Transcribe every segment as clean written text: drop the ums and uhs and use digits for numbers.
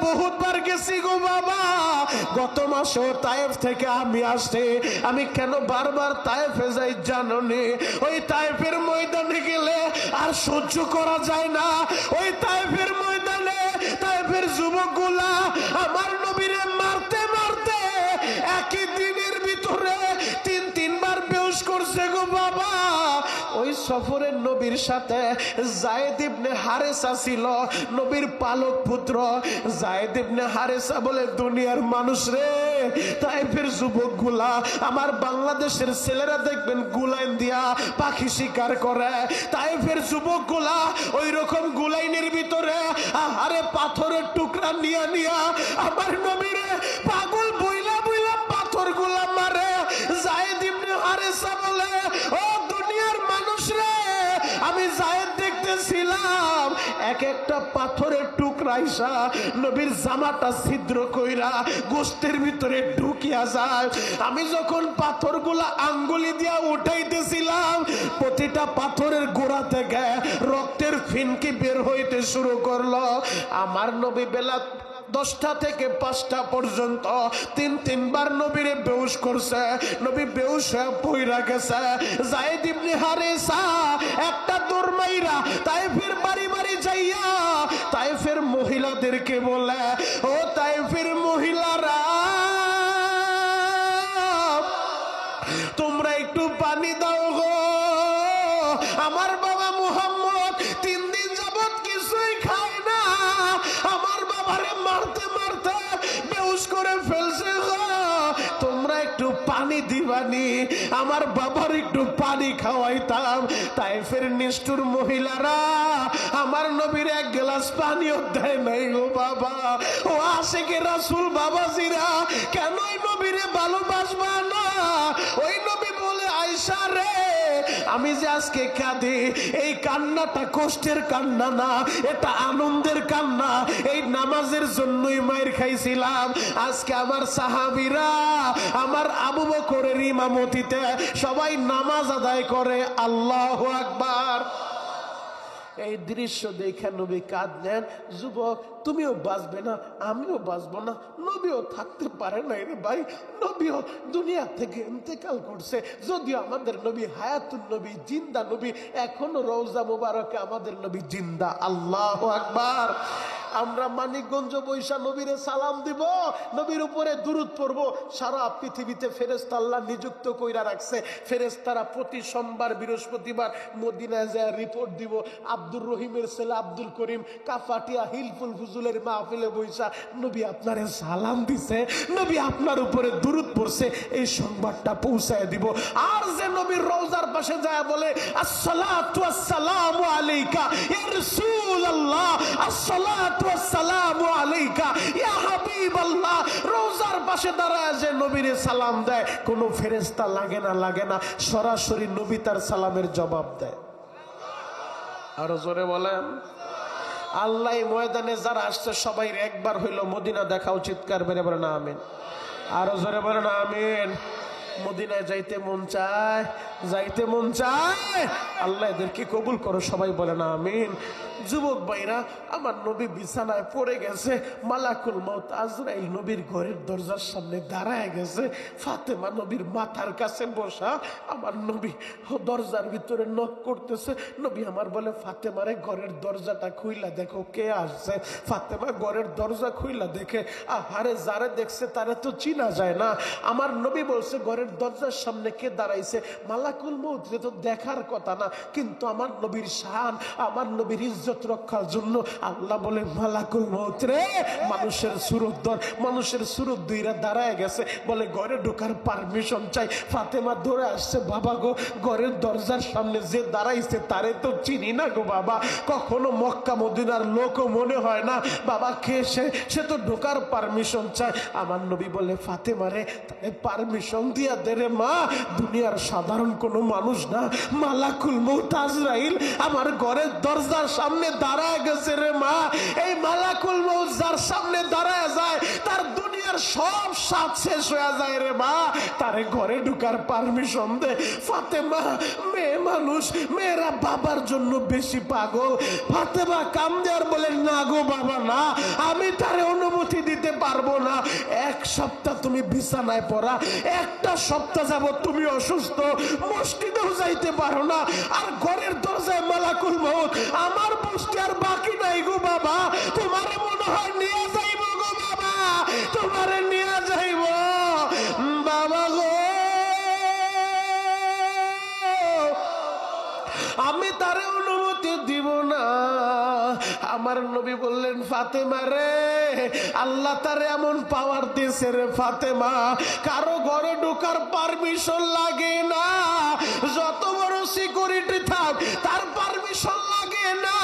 বহুতবার গেছি গো বাবা, গত মাসে তায়েফ থেকে আমি আসছি। আমি কেন বারবার তায়েফে যাই জানো নি? ওই তায়েফের ময়দানে গেলে আর সহ্য করা যায় না। ওই তায়েফের ময়দানে তায়েফের যুবকগুলা আমার নবীরে মারতে মারতে একই দিনের ভিতরে তিনবার বেহুশ করছে গো বাবা। ওই সফরের নবীর সাথে যায়েদ ইবনে হারেসা ছিল, নবীর পালক পুত্র। যায়েদ ইবনে হারেসা বলে, দুনিয়ার মানুষ রে, তায়েফের যুবকগুলা আমার বাংলাদেশের ছেলেরা দেখবেন গুলাইন দিয়া পাখি শিকার করে। তায়েফের যুবকগুলা ওই রকম গুলাইনের ভিতরে আহারে পাথরের টুকরা নিয়া নিয়া আমার নবীরে পাগল বইলা বইলা পাথরগুলা মারে। যায়েদ ইবনে হারেসা বলে, ও দুনিয়ার মানুষ রে, আমি যায়েদ দেখতেছিলাম এক একটা পাথরের টুকরা আইসা নবীর জামাটা ছিদ্র কইরা গোশতের ভিতরে ঢুকিয়া যায়। আমি যখন পাথরগুলা আঙ্গুলি দিয়া উঠাইতেছিলাম, প্রতিটা পাথরের গোড়া থেকে রক্তের ফিনকি বের হইতে শুরু করলো। আমার নবী বেলা 10টা থেকে 5টা পর্যন্ত তিনবার নবীরে বেহুশ করছে। নবী বেহুশ হয়ে পইরা গেছে। যায়েদ ইবনে হারেসা একটা দৌড় মাইরা তায়েফের বাড়ি বাড়ি যাইয়া তায়েফের মহিলাদেরকে বলে, ও তায়েফের মহিলারা, তোমরা একটু পানি দাও গো। আমার বাবা মুহাম্মদ 3 দিন যাবত কিছুই খায় না। আমার বাবারে মারতে মারতে বেহুশ করে ফেলছে গো। তোমরা একটু পানি দিবানি, আমার বাবার একটু পানি খাওয়াইতাম। তায়েফের নিষ্ঠুর মহিলারা আমার নবীর এক গ্লাস পানিও দেয় নাই গো বাবা। ও আশিকে রাসূল বাবাজিরা, কেন ওই নবীরে ভালোবাসবা না? ওই নবী বলে, আয়েশা রে, আমি যে আজকে কাঁদি, এই কান্নাটা কষ্টের কান্না না, এটা আনন্দের কান্না। এই নামাজের জন্যই মায়ের খাইছিলাম। আজকে আমার সাহাবীরা আমার আবু বকরের ইমামতিতে সবাই নামাজ আদায় করে। আল্লাহু আকবার। এই দৃশ্য দেখে নবী কাঁদলেন। যুবক, তুমিও বাঁচবে না, আমিও বাঁচবো না। নবীও থাকতে পারে না রে ভাই, নবীও দুনিয়া থেকে ইন্তেকাল করছে। যদিও আমাদের নবী হায়াতুন নবী, জিন্দা নবী, এখনো রওজা মুবারকে আমাদের নবী জিন্দা। আল্লাহু আকবার। আমরা মানিকগঞ্জ বৈশা নবীরে সালাম দিব, নবীর উপরে দুরূদ পড়ব। সারা পৃথিবীতে ফেরেশতা আল্লাহ নিযুক্ত কইরা রাখছে। ফেরেশতারা প্রতি সোমবার বৃহস্পতিবার মদিনায় যায় রিপোর্ট দিব। আব্দুর রহিমের ছেলে আব্দুল করিম কাফাটিয়া হিলফুল ফুজুলের মাহফিলে বৈশা নবী আপনারে সালাম দিছে, নবী আপনার উপরে দুরূদ পড়ছে, এই সংবাদটা পৌঁছায় দিব। আর যে নবীর রওজার পাশে যায় বলে, আসসালাতু ওয়াসসালামু আলাইকা ইয়া রাসূলুল্লাহ, আসসালাতু ওয়াসসালামু আলাইকা ইয়া হাবিবাল্লাহ, রওজার পাশে দাঁড়ায় যে নবীরে সালাম দেয়, কোনো ফেরেশতা লাগে না, সরাসরি নবী তার সালামের জবাব দেয়। আরো জোরে বলেন। আল্লাহ ময়দানে যারা আসছে সবাই একবার হইল মদিনা দেখা উচিত। কার বেরে বলেন আমিন। আরো জোরে বলেন আমিন। মদিনায় যাইতে মন চায়, যাইতে মন চায়। আল্লাহ এদেরকে কবুল করো, সবাই বলেন আমিন। যুবক ভাইরা, আমার নবী বিছানায় পড়ে গেছে। মালাকুল মউত আজরাইল নবীর ঘরের দরজার সামনে দাঁড়ায় গেছে। ফাতেমা নবীর মাথার কাছে বসা। আমার নবী দরজার ভিতরে নক করতেছে। নবী আমার বলে, ফাতেমারে ঘরের দরজাটা খুইলা দেখো কে আসছে। ফাতেমা ঘরের দরজা খুইলা দেখে, আহারে যারে দেখছে তারে তো চিনা যায় না। আমার নবী বলছে, ঘরের দরজার সামনে কে দাঁড়াইছে? মালাকুল মউত রে তো দেখার কথা না, কিন্তু আমার নবীর শান, আমার নবীর ইজ্জত রক্ষার জন্য আল্লাহ বলে, মালাকুল মউত রে, মানুষের সুরত ধর। মানুষের সুরত দুইরা দাঁড়ায় গেছে, বলে ঘরে ঢোকার পারমিশন চাই। ফাতেমা ধরে আসছে, বাবা গো, ঘরের দরজার সামনে যে দাঁড়াইছে তারে তো চিনি না গো বাবা, কখনো মক্কা মদিনার লোকও মনে হয় না। বাবা কে সে তো ঢোকার পারমিশন চায়। আমার নবী বলে, ফাতেমা রে, তারে পারমিশন দিয়া দে রে মা। দুনিয়ার সাধারণ কোনো মানুষ না, মালাকুল মউত আজরাইল আমার ঘরের দরজার সামনে দাঁড়ায় গেছে রে মা। এই মালাকুল মউত যার সামনে দাঁড়ায় যায় তার দুনিয়ার সব স্বাদ শেষ হয়ে যায় রে মা। তারে ঘরে ঢুকার পারমিশন দে। ফাতেমা মেয়ে মানুষ, মেয়েরা বাবার জন্য বেশি পাগল। ফাতেমা কান্দে আর বলে না গো বাবা না, আমি তারে অনুমতি দিতে পারবো না। এক সপ্তাহ তুমি বিছানায় পড়া, একটা সপ্তাহ যাবত তুমি অসুস্থ, মসজিদেও যাইতে পারো না, আর ঘরের দরজায় মালাকুল মউত। আমার বুঝতে আর বাকি নাই গো বাবা, তোমারে মনে হয় নিয়ে যাইব গো বাবা, তোমারে নিয়ে যাইব বাবা গো। আমি তারে অনুমতি দিব না। আমার নবী বললেন ফাতেমা রে, আল্লাহ তারে এমন পাওয়ার দিয়েছে রে ফাতেমা, কারো ঘরে ঢোকার পারমিশন লাগে না। যত বড় সিকিউরিটি থাক তার পারমিশন লাগে না।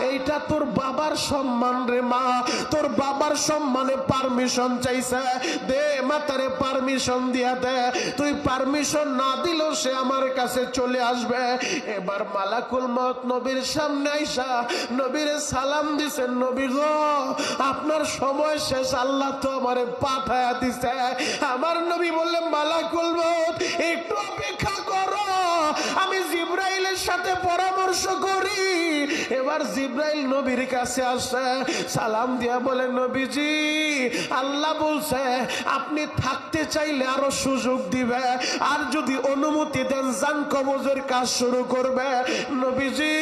এইটা তোর বাবার সম্মান রে মা, তোর বাবার সম্মানে পারমিশন চাইছে, দে মা তারে পারমিশন দিয়া দে। তুই পারমিশন না দিলেও সে আমার কাছে চলে আসবে। এবার মালাকুল মউত নবীর সামনে আইসা নবীরে সালাম দিছেন, নবী গো আপনার সময় শেষ, আল্লাহ তো আমারে পাঠায়া দিছে। আমার নবী বললেন মালাকুল মউত একটু অপেক্ষা করো, আমি জিবরাইলের সাথে পরামর্শ করি। এবার জিবরাইল নবীর কাছে আসে, সালাম দিয়া বলে নবীজি আল্লাহ বলছে আপনি থাকতে চাইলে আরো সুযোগ দিবে, আর যদি অনুমতি দেন জান কবজের কাজ শুরু করবে। নবীজি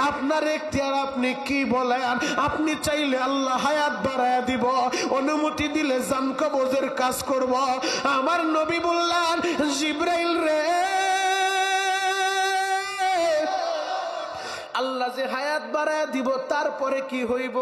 আপনার এখতিয়ার, আপনি কি বলেন? আপনি চাইলে আল্লাহ হায়াত বাড়ায়া দিব, অনুমতি দিলে জান কবজের কাজ করব। আমার নবী বললেন জিবরাইল রে, আল্লাহ যে হায়াত বাড়ায় দিব তারপরে কি হইব?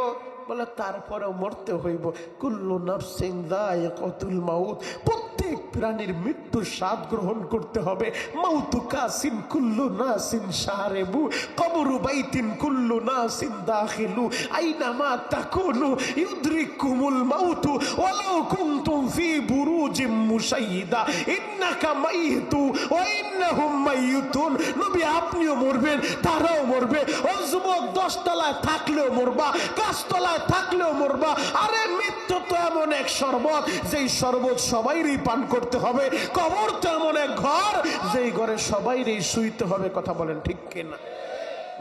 বলে তারপরেও মরতে হইব। কুল্লু নাফসিন যায়িকাতুল মাউত, প্রত্যেক প্রাণীর মৃত্যুর স্বাদ গ্রহণ করতে হবে। মাউতু কাসিন কুল্লু নাসিন শারিবু, কবরু বাইতিন কুল্লু নাসিন দাখিলু, আইনামা তাকুনু ইউদরিকুমুল মাউতু ওয়ালাউ কুনতুম ফি বুরুজিম মুশাইয়্যিদা ইন্নাকা মাইয়িতু ওয়া ইন্নাহুম মাইয়িতুন। নবী আপনিও মরবেন, তারাও মরবে। ও যুবক, 10 তলায় থাকলেও মরবা, গাছতলায় থাকলেও মরবা। আরে মৃত্যু তো এমন এক শরবত, যেই শরবত সবাইরই পান করতে হবে। কবর তো এমন এক ঘর, যেই ঘরে সবাইরই শুইতে হবে। কথা বলেন ঠিক কিনা?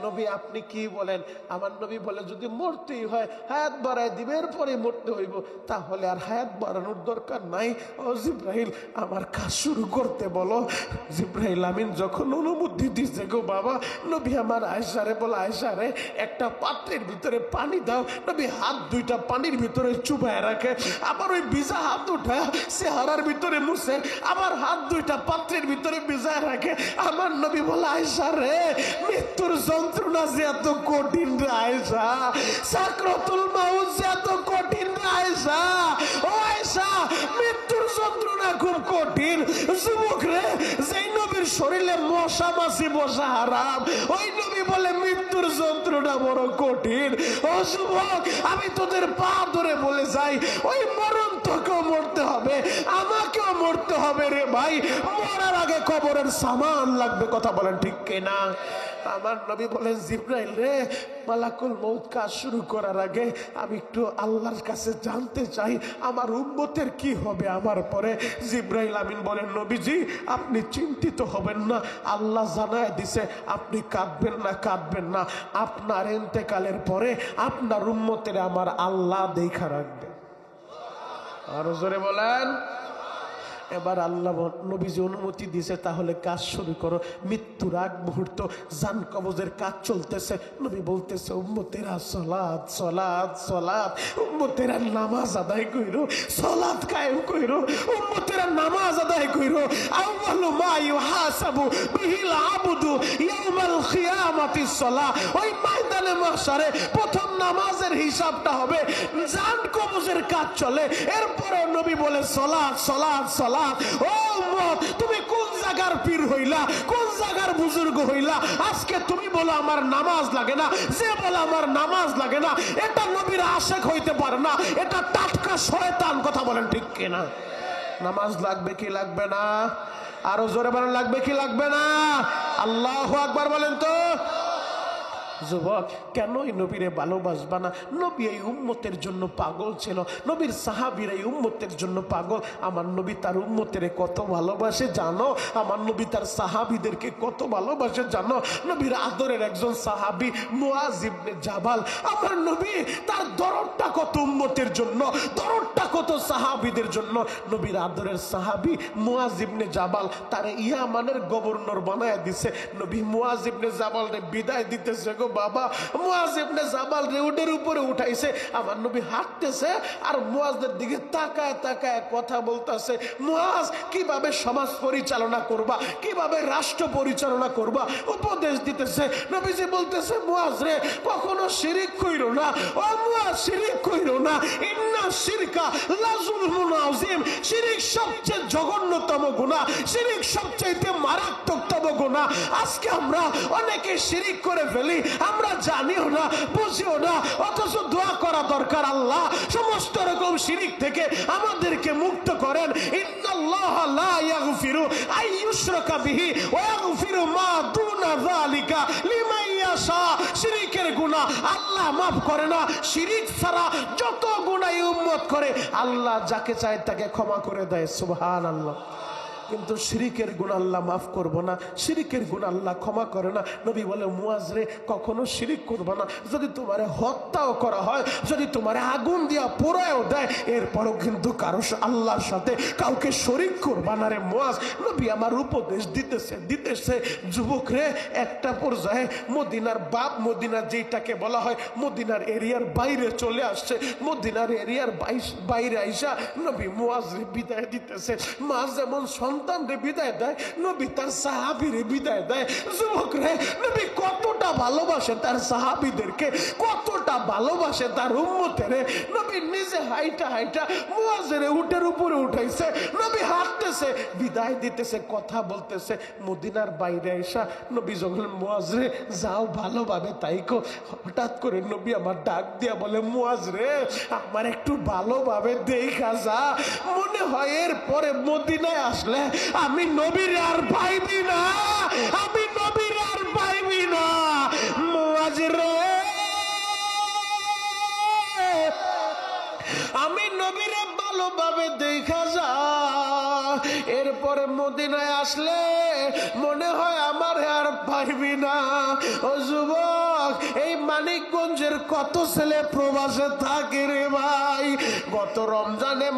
নবী আপনি কি বলেন? আমার নবী বলে যদি মরতেই হয় হায়াত বাড়ায় দিবে, এরপরে মরতে হইব, তাহলে আর হায়াত বাড়ানোর দরকার নাই। ও জিব্রাইল আমার কাজ শুরু করতে বলো। জিব্রাইল আমিন যখন অনুমতি দিচ্ছে গো বাবা, নবী আমার আয়েশারে বলে আয়েশা রে একটা পাত্রের ভিতরে পানি দাও। নবী হাত দুইটা পানির ভিতরে চুবায় রাখে, আবার ওই ভিজা হাত উঠায় চেহারার ভিতরে মুছে, আবার হাত দুইটা পাত্রের ভিতরে ভিজায় রাখে। আমার নবী বলে আয়েশা রে, মৃত্যুর যন্ত্রণা যে এত কঠিন রে আয়েশা, সাকরাতুল মাউত যে এত কঠিন রে আয়েশা। ও আয়েশা, মৃত্যুর যন্ত্রণা খুব কঠিন। যুবক রে, যেই নবীর শরীরে মশা মাছি বসা হারাম, ওই নবী বলে মৃত্যুর যন্ত্রণা বড় কঠিন। ও যুবক, আমি তোদের পা ধরে বলে যাই, ওই মরণ তোকেও মরতে হবে, আমাকেও মরতে হবে রে ভাই। মরার আগে কবরের সামান লাগবে। কথা বলেন ঠিক কিনা? আমার নবী বলেন জিব্রাইল রে, মালাকুল মউত কাজ শুরু করার আগে আমি একটু আল্লাহর কাছে জানতে চাই আমার উম্মতের কি হবে আমার পরে। জিব্রাইল আমিন বলেন নবীজি আপনি চিন্তিত হবেন না, আল্লাহ জানায় দিছে আপনি কাঁদবেন না, কাঁদবেন না। আপনার ইন্তেকালের পরে আপনার উম্মতের আমার আল্লাহ দেখা রাখবে। আরো জোরে বলেন। এবার আল্লাহ নবীজি অনুমতি দিয়েছে, তাহলে কাজ শুরু করো। মৃত্যুর আগ মুহূর্ত, জান কবজের কাজ চলতেছে। নবী বলতেছে উম্মতেরা সালাত সালাত সালাত, উম্মতেরা নামাজ আদায় কইরো, সালাত কায়েম কইরো, উম্মতেরা নামাজ আদায় কইরো। আউয়ালু মা ইউহাসাবু বিহিল আবদু ইয়াউমাল কিয়ামাতিস সালাহ। ওই ময়দানে মাহশারে প্রথম নামাজের হিসাবটা হবে। জান কবজের কাজ চলে, এরপরে নবী বলে সালাত সালাত সালাত। ও উম্মত, তুমি কোন জায়গার পীর হইলা, কোন জায়গার বুজুর্গ হইলা? আজকে তুমি বলো আমার নামাজ লাগে না। যে বলে আমার নামাজ লাগে না, এটা নবীর আশেক হইতে পারে না, এটা টাটকা শয়তান। কথা বলেন ঠিক কিনা? নামাজ লাগবে কি লাগবে না? আরো জোরে বলেন লাগবে কি লাগবে না? আল্লাহু আকবার বলেন তো। যুবক, কেন এই নবীরে ভালোবাসবা না? নবী এই উম্মতের জন্য পাগল ছিল, নবীর সাহাবীরা এই উম্মতের জন্য পাগল। আমার নবী তার উম্মতের কত ভালোবাসে জানো? আমার নবী তার সাহাবীদেরকে কত ভালোবাসে জানো? নবীর আদরের একজন সাহাবী মুআজ ইবনে জাবাল, আমার নবী তার দরদটা কত উম্মতের জন্য, দরদটা কত সাহাবীদের জন্য। নবীর আদরের সাহাবী মুআজ ইবনে জাবাল তারে ইয়ামানের গভর্নর বানায় দিছে। নবী মুআজ ইবনে জাবালরে বিদায় দিতেছে গো বাবা। মুআজ ইবনে জাবাল রে উটের উপরে উঠাইছে, আমার নবী হাঁটতেছে আর মুআজের দিকে তাকায় তাকায় কথা বলতেছে। মুআজ, কিভাবে সমাজ পরিচালনা করবা, কিভাবে রাষ্ট্র পরিচালনা করবা উপদেশ দিতেছে। নবীজি বলতেছে, মুআজ রে কখনো শিরিক কইরো না, ও মুআজ শিরিক কইরো না, ইন্না শিরকা লাযুলমুন আযীম, শিরিক সবচেয়ে জঘন্যতম গুনাহ, শিরিক সবচাইতে মারাত্মকতম গুনাহ। আজকে আমরা অনেকে শিরিক করে ফেলি, আমরা জানিও না, বুঝিও না, অথচ দোয়া করা দরকার, আল্লাহ সমস্ত রকম শিরিক থেকে আমাদেরকে মুক্ত করেন। ইন্নাল্লাহ লা ইয়াগফিরু আইয়ুশরাকা বিহি ওয়া ইয়াগফিরু মা দুনা যালিকা লিমান ইয়াশা। শিরিকের গুনাহ আল্লাহ মাফ করে না, শিরিক ছাড়া যত গুনাহ উম্মত করে আল্লাহ যাকে চায় তাকে ক্ষমা করে দেয়। সুবহানাল্লাহ। কিন্তু শিরিকের গুনাহ আল্লাহ মাফ করবো না, শিরিকের গুনাহ আল্লাহ ক্ষমা করে না। নবী বলে, মুআজ রে কখনো শিরিক করবো না, যদি তোমারে হত্যাও করা হয়, যদি তোমারে আগুন দিয়া পোড়ায়ও দেয়, এরপরও কিন্তু কারো আল্লাহর সাথে কাউকে শরীক করবা না রে মুআজ। নবী আমার উপদেশ দিতেছে যুবক রে। একটা পর্যায়ে মদিনার বাপ, মদিনার যেটাকে বলা হয় মদিনার এরিয়ার বাইরে চলে আসছে। মদিনার এরিয়ার বাইরে আইসা নবী মুআজ রে বিদায় দিতেছে। মা যেমন সন্তান রে বিদায় দেয়, নবী তার সাহাবীরে বিদায় দেয়। যুবক রে, নবী কতটা ভালোবাসে তার সাহাবীদেরকে, কতটা ভালোবাসে তার উম্মতের। নবী নিজে হাইটা হাইটা মুআজের উটের উপরে উঠাইছে, নবী হাঁটতেছে, বিদায় দিতেছে, কথা বলতেছে। মদিনার বাইরে এসা নবী যখন, মুআজ রে যাও ভালোভাবে তাইকো, হঠাৎ করে নবী আমার ডাক দিয়া বলে, মুআজ রে আমার একটু ভালোভাবে দেখা যা, মনে হয় এর পরে মদিনায় আসলে আমি নবীর আর পাইবি না, আমি নবীর আর পাইবি না। মুআজ রে আমি নবীরে ভালোভাবে দেখা যা, এরপরে মদিনায় আসলে মনে হয় আমার আর পাইবি না। ও যুবক, এই মানিকগঞ্জের কত ছেলে প্রবাসে থাকে রে ভাই। গত রমজানে